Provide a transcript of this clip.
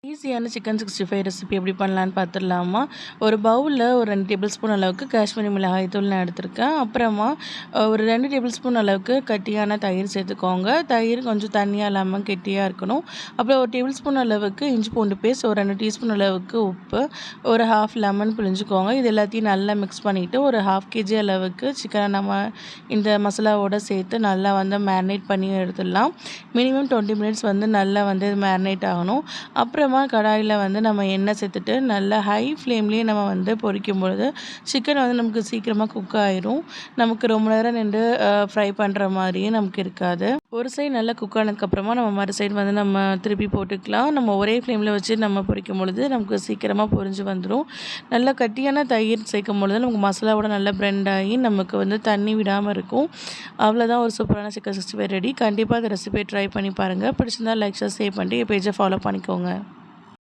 ஈஸியான chicken 65 recipe எப்படி பண்ணலான்னு பார்த்துடலாமா? ஒரு பவுல்ல ஒரு 2 டேபிள் ஸ்பூன் அளவுக்கு காஷ்மீரி மிளகாய் தூள் நான் எடுத்திருக்கேன். அப்புறமா ஒரு 2 டேபிள் ஸ்பூன் அளவுக்கு கட்டியான தயிர் சேர்த்துக்கோங்க. தயிர் கொஞ்சம் தண்ணியா இல்லாம கெட்டியா இருக்கணும். அப்புறம் ஒரு டேபிள் ஸ்பூன் அளவுக்கு இஞ்சி பூண்டு பேஸ்ட், ஒரு 2 டீஸ்பூன் அளவுக்கு உப்பு, ஒரு 1/2 லெமன் பிழிஞ்சுக்கோங்க. இது எல்லாத்தையும் நல்லா மிக்ஸ் பண்ணிவிட்டு ஒரு 1/2 கேஜி அளவுக்கு சிக்கனை நம்ம இந்த மசாலாவோட சேர்த்து நல்லா மேரினேட் பண்ணி எடுத்துடலாம். மினிமம் 20 மினிட்ஸ் நல்லா மேரினேட் ஆகணும். அப்புறமா கடாயில நம்ம எண்ணெய் சேர்த்துட்டு நல்லா ஹை ஃப்ளேம்லேயே நம்ம பொரிக்கும் பொழுது சிக்கன் நமக்கு சீக்கிரமாக குக் ஆயிரும். நமக்கு ரொம்ப நேரம் நின்று ஃப்ரை பண்ணுற மாதிரியே நமக்கு இருக்காது. ஒரு சைடு நல்லா குக் ஆனதுக்கப்புறமா நம்ம மறு சைடு நம்ம திருப்பி போட்டுக்கலாம். நம்ம ஒரே ஃப்ளேமில் வச்சு நம்ம பொரிக்கும் பொழுது நமக்கு சீக்கிரமாக பொரிஞ்சு வந்துடும். நல்லா கட்டியான தயிர் சேர்க்கும் பொழுது நமக்கு மசாலாவோட நல்லா பிளெண்ட் ஆகி நமக்கு தண்ணி விடாமல் இருக்கும். அவ்வளோதான், ஒரு சூப்பரான சிக்கன் 65 ரெடி. கண்டிப்பாக அந்த ரெசிபியை ட்ரை பண்ணி பாருங்கள். பிடிச்சிருந்தா லைக், ஷேர், சேவ் பண்ணிட்டு என் பேஜை ஃபாலோ பண்ணிக்கோங்க.